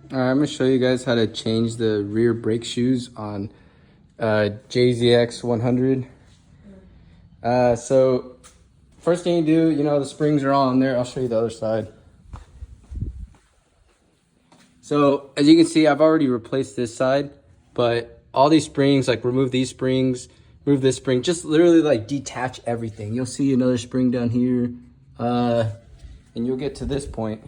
All right, I'm gonna show you guys how to change the rear brake shoes on jzx100. So first thing you do, the springs are all on there. I'll show you the other side. So as you can see, I've already replaced this side, but all these springs, like remove these springs, move this spring, just literally like detach everything. You'll see another spring down here, and you'll get to this point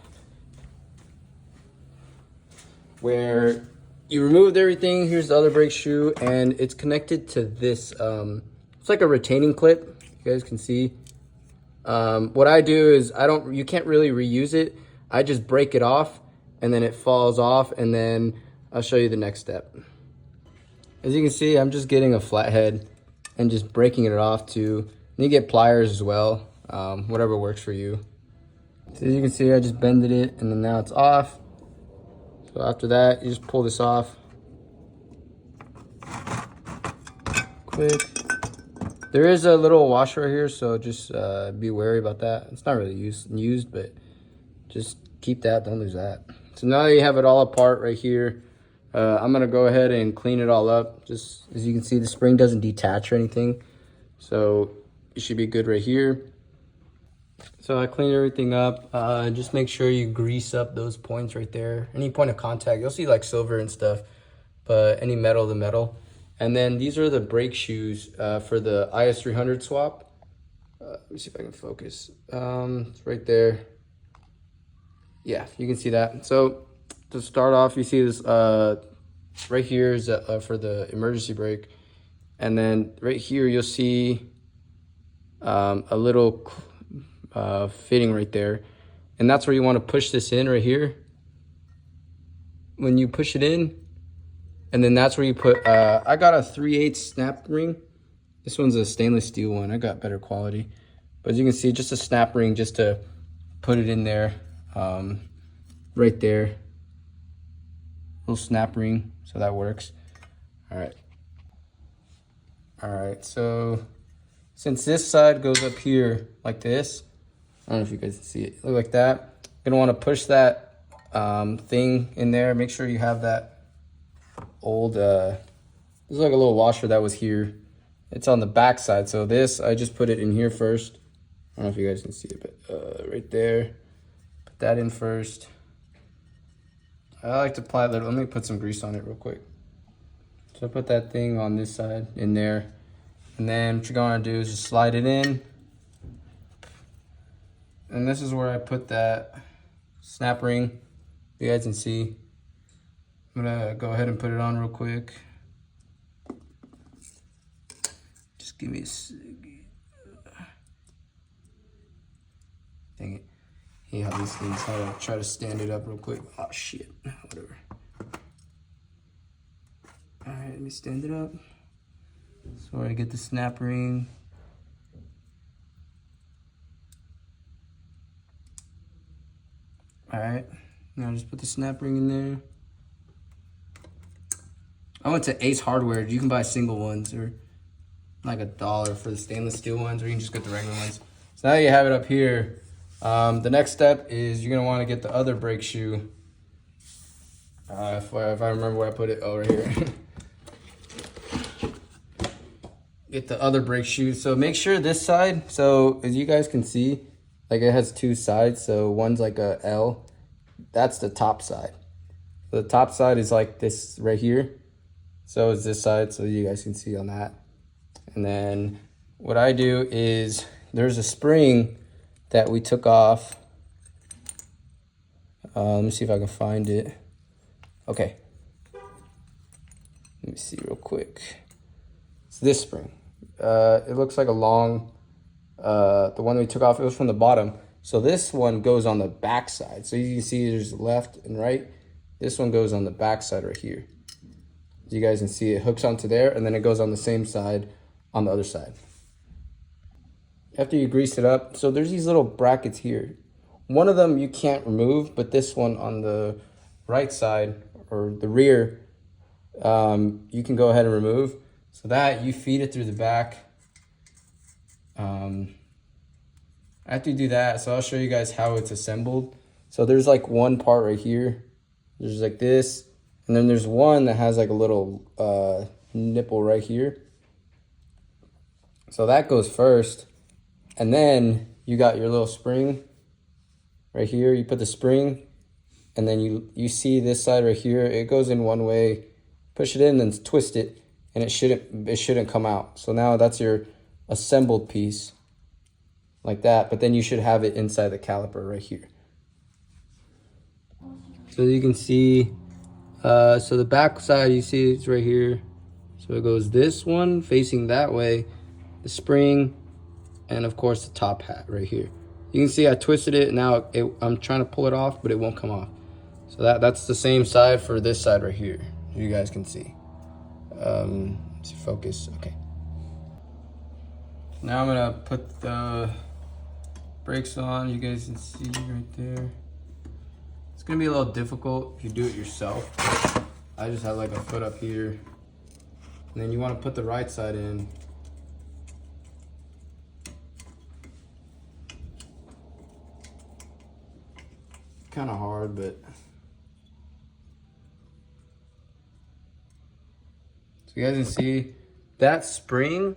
where you removed everything. Here's the other brake shoe, and it's connected to this. It's like a retaining clip. You guys can see. What I do is you can't really reuse it. I just break it off, and then it falls off, and then I'll show you the next step. As you can see, I'm just getting a flathead and just breaking it off too. And you get pliers as well, whatever works for you. So as you can see, I just bended it, and then now it's off. So after that, you just pull this off. Quick. There is a little washer right here, so just be wary about that. It's not really used, but just keep that, don't lose that. So now that you have it all apart right here, I'm gonna go ahead and clean it all up. Just as you can see, the spring doesn't detach or anything. So it should be good right here. So I cleaned everything up. Just make sure you grease up those points right there. Any point of contact, you'll see like silver and stuff, but any metal, the metal. And then these are the brake shoes for the is300 swap. Let me see if I can focus. It's right there. Yeah, you can see that. So to start off, you see this right here is for the emergency brake. And then right here, you'll see a little fitting right there, and that's where you want to push this in right here. When you push it in, and then that's where you put I got a 3/8 snap ring. This one's a stainless steel one. I got better quality, but as you can see, just a snap ring just to put it in there, right there, little snap ring, so that works. All right, so since this side goes up here like this, I don't know if you guys can see it. Look like that. You're gonna want to push that thing in there. Make sure you have that old, there's like a little washer that was here. It's on the back side. So this, I just put it in here first. I don't know if you guys can see it, but right there. Put that in first. I like to apply a little, let me put some grease on it real quick. So I put that thing on this side in there. And then what you're gonna do is just slide it in. And this is where I put that snap ring. You guys can see. I'm gonna go ahead and put it on real quick. Just give me a second. Dang it. Hey, how these things, how to try to stand it up real quick. Oh shit, whatever. All right, let me stand it up. So I get the snap ring. All right, now just put the snap ring in there. I went to Ace Hardware. You can buy single ones or like $1 for the stainless steel ones, or you can just get the regular ones. So now you have it up here. The next step is you're gonna wanna get the other brake shoe. If I remember where I put it, right here. Get the other brake shoe. So make sure this side, so as you guys can see, like it has two sides. So one's like a L, that's the top side. The top side is like this right here. So is this side, so you guys can see on that. And then what I do is there's a spring that we took off. Let me see if I can find it. Okay. Let me see real quick. It's this spring. It looks like a long, the one we took off, it was from the bottom. So this one goes on the back side. So you can see there's left and right. This one goes on the back side right here. As you guys can see, it hooks onto there, and then it goes on the same side on the other side. After you grease it up, so there's these little brackets here. One of them you can't remove, but this one on the right side or the rear, you can go ahead and remove. So that you feed it through the back. After you do that, so I'll show you guys how it's assembled. So there's like one part right here There's like this, and then there's one that has like a little nipple right here. So that goes first, and then you got your little spring right here. You put the spring, and then you see this side right here. It goes in one way. Push it in, then twist it, and it shouldn't come out. So now that's your assembled piece, like that. But then you should have it inside the caliper right here. So you can see, so the back side, you see it's right here. So it goes this one facing that way, the spring, and of course the top hat right here. You can see I twisted it. Now I'm trying to pull it off, but it won't come off. So that's the same side for this side right here. You guys can see. Let's focus. Okay. Now I'm gonna put the brakes on. You guys can see right there. It's gonna be a little difficult if you do it yourself. I just have like a foot up here, and then you want to put the right side in. Kind of hard, but so you guys can see that spring,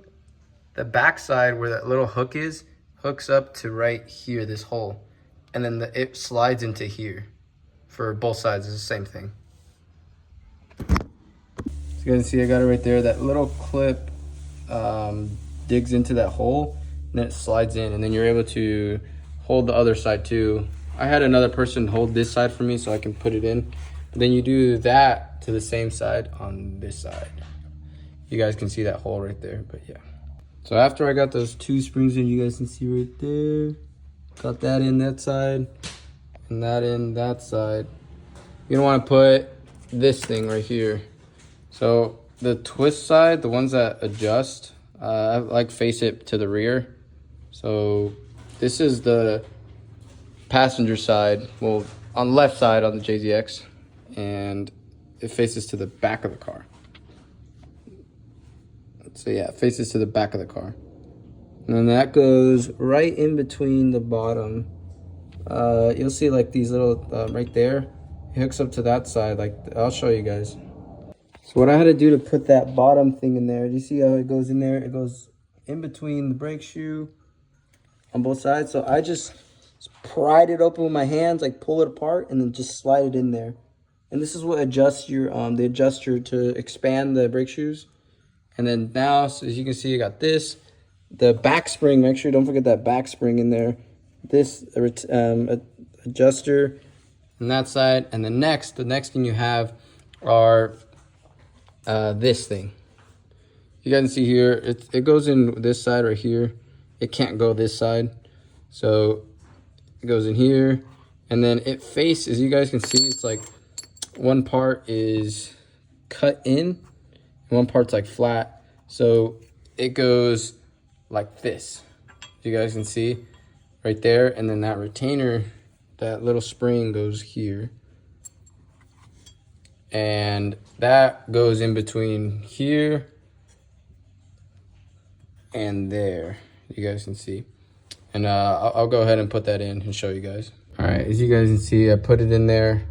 the back side where that little hook is, hooks up to right here, this hole, and then it slides into here. For both sides, it's the same thing. So you guys can see I got it right there. That little clip digs into that hole, and then it slides in, and then you're able to hold the other side too. I had another person hold this side for me so I can put it in. But then you do that to the same side on this side. You guys can see that hole right there, but yeah. So after I got those two springs in, you guys can see right there. Got that in that side and that in that side. You're gonna wanna put this thing right here. So the twist side, the ones that adjust, I like face it to the rear. So this is the passenger side, well, on the left side on the JZX, and it faces to the back of the car. So yeah, it faces to the back of the car. And then that goes right in between the bottom. You'll see like these little, right there, it hooks up to that side. Like, I'll show you guys. So what I had to do to put that bottom thing in there, do you see how it goes in there? It goes in between the brake shoe on both sides. So I just pried it open with my hands, like pull it apart, and then just slide it in there. And this is what adjusts your, the adjuster to expand the brake shoes. And then now, so as you can see, I got this, the back spring. Make sure you don't forget that back spring in there. This adjuster on that side, and the next thing you have are this thing. You guys can see here, it goes in this side right here. It can't go this side, so it goes in here, and then it faces. You guys can see it's like one part is cut in, and one part's like flat. So it goes like this. You guys can see right there, and then that retainer, that little spring goes here, and that goes in between here and there. You guys can see, and I'll go ahead and put that in and show you guys. All right, as you guys can see, I put it in there,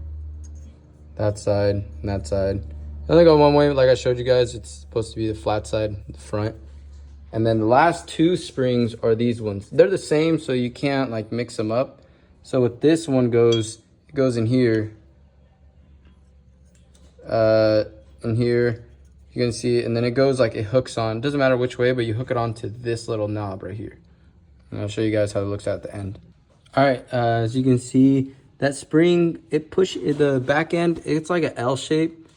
that side and that side. It only go one way, like I showed you guys. It's supposed to be the flat side, the front. And then the last two springs are these ones. They're the same, so you can't like mix them up. So with this one it goes in here. In here, you can see it, and then it goes like, it hooks on. It doesn't matter which way, but you hook it onto this little knob right here. And I'll show you guys how it looks at the end. All right, as you can see, that spring, the back end, it's like an L shape,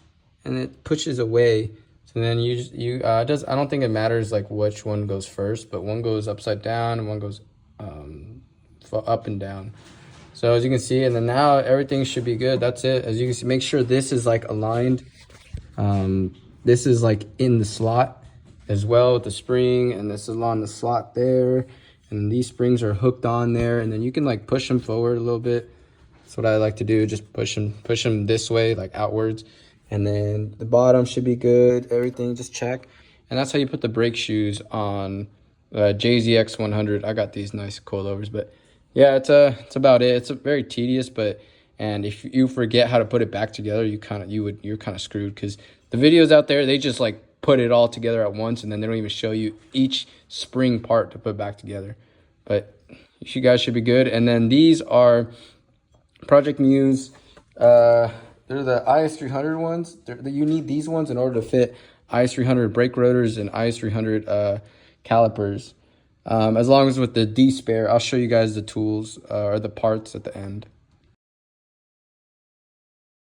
and it pushes away. So then I don't think it matters like which one goes first, but one goes upside down and one goes up and down. So as you can see, and then now everything should be good. That's it. As you can see, make sure this is like aligned. This is like in the slot as well with the spring, and this is along the slot there. And these springs are hooked on there, and then you can like push them forward a little bit. That's what I like to do. Just push them this way, like outwards. And then the bottom should be good. Everything, just check. And that's how you put the brake shoes on jzx100. I got these nice coilovers, but yeah, it's about it. It's very tedious, but And if you forget how to put it back together, you're kind of screwed, because the videos out there, they just like put it all together at once, and then they don't even show you each spring part to put back together. But you guys should be good. And then these are Project Muse. They're the is300 ones. You need these ones in order to fit is300 brake rotors and is300 calipers. As long as with the D spare, I'll show you guys the tools or the parts at the end.